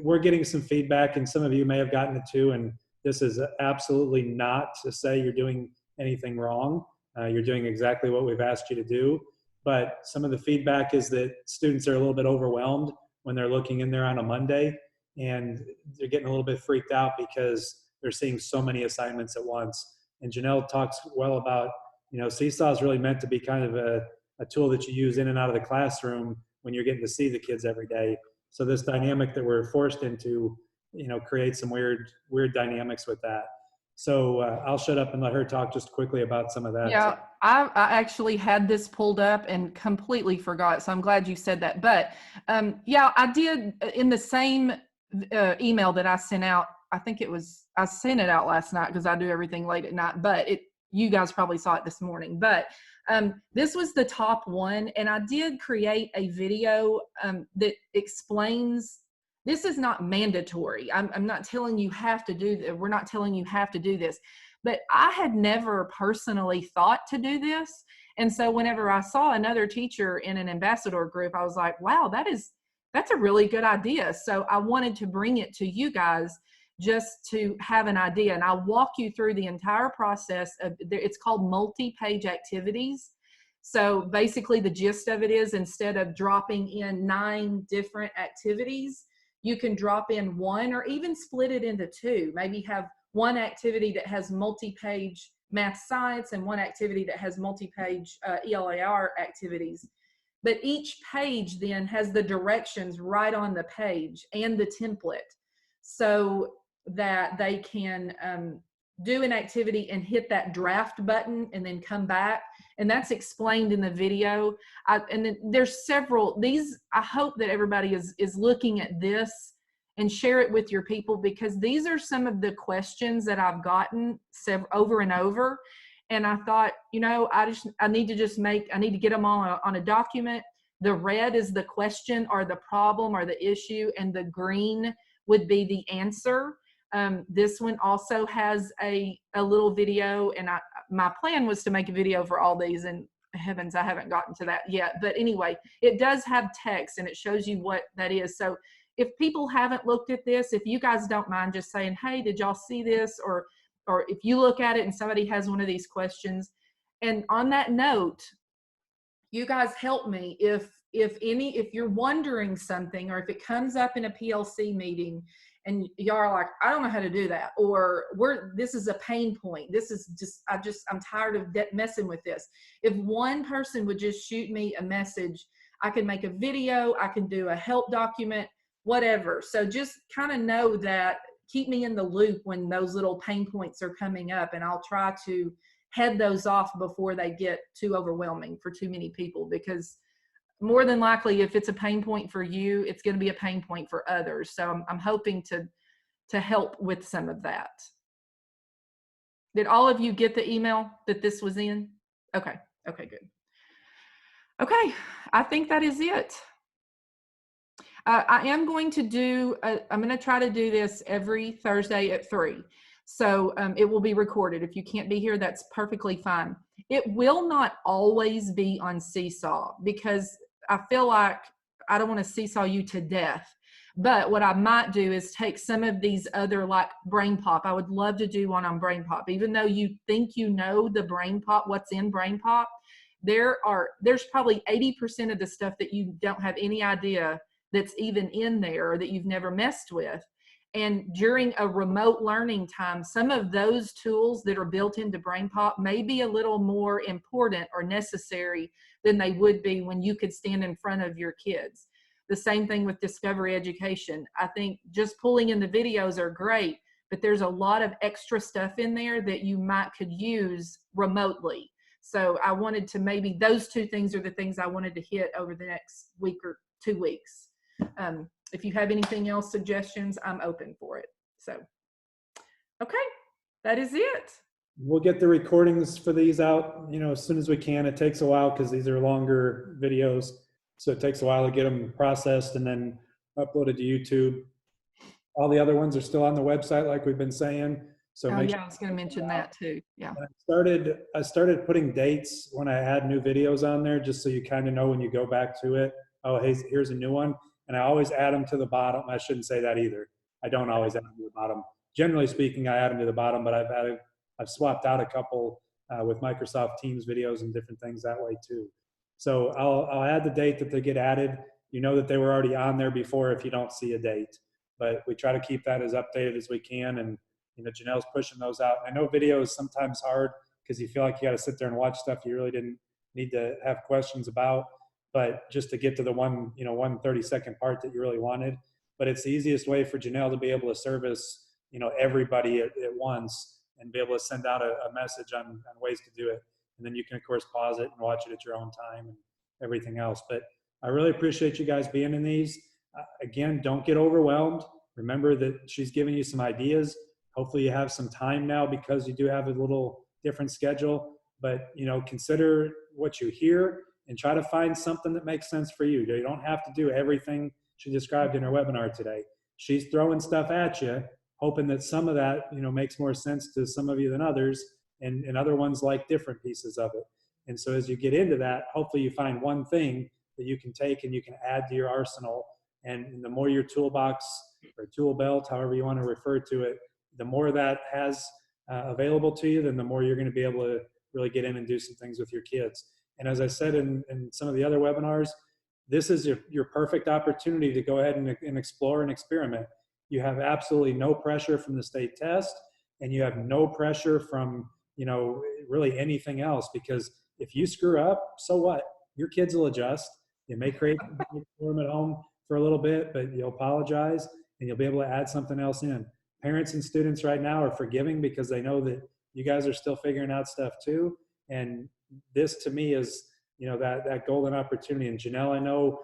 We're getting some feedback, and some of you may have gotten it too, and this is absolutely not to say you're doing anything wrong. You're doing exactly what we've asked you to do, but some of the feedback is that students are a little bit overwhelmed when they're looking in there on a Monday, and they're getting a little bit freaked out because they're seeing so many assignments at once. And Janelle talks well about, Seesaw is really meant to be kind of a tool that you use in and out of the classroom when you're getting to see the kids every day. So this dynamic that we're forced into, creates some weird dynamics with that. So I'll shut up and let her talk just quickly about some of that. Yeah, I actually had this pulled up and completely forgot, so I'm glad you said that. But yeah, I did in the same email that I sent out. I think I sent it out last night because I do everything late at night, but you guys probably saw it this morning. But this was the top one, and I did create a video that explains. This is not mandatory. I'm not telling you have to do that. We're not telling you have to do this. But I had never personally thought to do this. And so whenever I saw another teacher in an ambassador group, I was like, wow, that's a really good idea. So I wanted to bring it to you guys just to have an idea. And I'll walk you through the entire process it's called multi-page activities. So basically the gist of it is, instead of dropping in 9 different activities, you can drop in 1 or even split it into 2. Maybe have one activity that has multi-page math science and one activity that has multi-page ELAR activities. But each page then has the directions right on the page and the template, so that they can do an activity and hit that draft button and then come back. And that's explained in the video. And then there's several, these, I hope that everybody is looking at this and share it with your people, because these are some of the questions that I've gotten over and over. And I thought, you know, I need to get them all on a document. The red is the question or the problem or the issue, and the green would be the answer. This one also has a little video, and my plan was to make a video for all these, and heavens, I haven't gotten to that yet. But anyway, it does have text and it shows you what that is. So if people haven't looked at this, if you guys don't mind just saying, hey, did y'all see this? Or if you look at it and somebody has one of these questions. And on that note, you guys help me if you're wondering something, or if it comes up in a PLC meeting and y'all are like, I don't know how to do that, or this is a pain point. This is just, I'm tired of messing with this. If one person would just shoot me a message, I can make a video, I can do a help document, whatever. So just kind of know that, keep me in the loop when those little pain points are coming up, and I'll try to head those off before they get too overwhelming for too many people, because more than likely, if it's a pain point for you, it's going to be a pain point for others. So I'm hoping to help with some of that. Did all of you get the email that this was in? Okay, good. Okay, I think that is it. I am going to do, I'm going to try to do this every Thursday at 3. So it will be recorded. If you can't be here, that's perfectly fine. It will not always be on Seesaw, because I feel like I don't want to seesaw you to death. But what I might do is take some of these other, like Brain Pop. I would love to do one on Brain Pop. Even though you think you know the Brain Pop, what's in Brain Pop, there's probably 80% of the stuff that you don't have any idea that's even in there, or that you've never messed with. And during a remote learning time, some of those tools that are built into Brain Pop may be a little more important or necessary than they would be when you could stand in front of your kids. The same thing with Discovery Education. I think just pulling in the videos are great, but there's a lot of extra stuff in there that you could use remotely. So I wanted to, maybe those two things are the things I wanted to hit over the next week or 2 weeks. If you have anything else, suggestions, I'm open for it. So, okay, that is it. We'll get the recordings for these out, you know, as soon as we can. It takes a while because these are longer videos. So it takes a while to get them processed and then uploaded to YouTube. All the other ones are still on the website, like we've been saying. So I was going to mention that too. Yeah. I started putting dates when I add new videos on there, just so you kind of know when you go back to it. Oh, hey, here's a new one. And I always add them to the bottom. I shouldn't say that either. I don't always add them to the bottom. Generally speaking, I add them to the bottom, but I've swapped out a couple with Microsoft Teams videos and different things that way too. So I'll add the date that they get added. You know that they were already on there before if you don't see a date. But we try to keep that as updated as we can. And you know, Janelle's pushing those out. I know video is sometimes hard because you feel like you got to sit there and watch stuff you really didn't need to have questions about. But just to get to the one 30-second part that you really wanted. But it's the easiest way for Janelle to be able to service, you know, everybody at once and be able to send out a message on ways to do it. And then you can, of course, pause it and watch it at your own time and everything else. But I really appreciate you guys being in these. Again, don't get overwhelmed. Remember that she's giving you some ideas. Hopefully you have some time now because you do have a little different schedule. But, you know, consider what you hear and try to find something that makes sense for you. You don't have to do everything she described in her webinar today. She's throwing stuff at you, hoping that some of that, you know, makes more sense to some of you than others, and other ones like different pieces of it. And so as you get into that, hopefully you find one thing that you can take and you can add to your arsenal. And the more your toolbox or tool belt, however you want to refer to it, the more that has available to you, then the more you're going to be able to really get in and do some things with your kids. And as I said in some of the other webinars, this is your perfect opportunity to go ahead and explore and experiment. You have absolutely no pressure from the state test. and you have no pressure from, really anything else, because if you screw up, so what? Your kids will adjust. You may create for them at home for a little bit, but you'll apologize and you'll be able to add something else in. Parents and students right now are forgiving because they know that you guys are still figuring out stuff too. And this to me is, that golden opportunity. And Janelle, I know,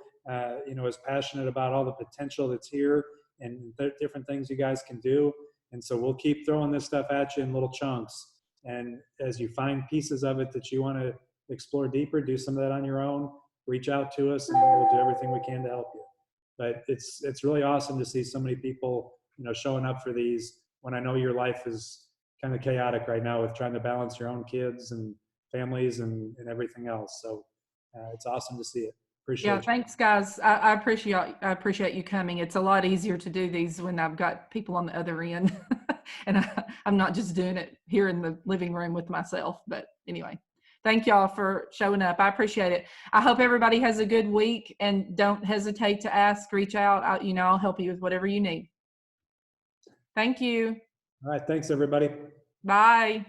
is passionate about all the potential that's here and the different things you guys can do. And so we'll keep throwing this stuff at you in little chunks. And as you find pieces of it that you want to explore deeper, do some of that on your own, reach out to us and we'll do everything we can to help you. But it's really awesome to see so many people, showing up for these when I know your life is kind of chaotic right now with trying to balance your own kids and families and everything else. So it's awesome to see it. Appreciate you. Thanks guys. I appreciate you coming. It's a lot easier to do these when I've got people on the other end and I'm not just doing it here in the living room with myself. But anyway, thank y'all for showing up. I appreciate it. I hope everybody has a good week, and don't hesitate to ask, reach out. I'll help you with whatever you need. Thank you. All right. Thanks everybody. Bye.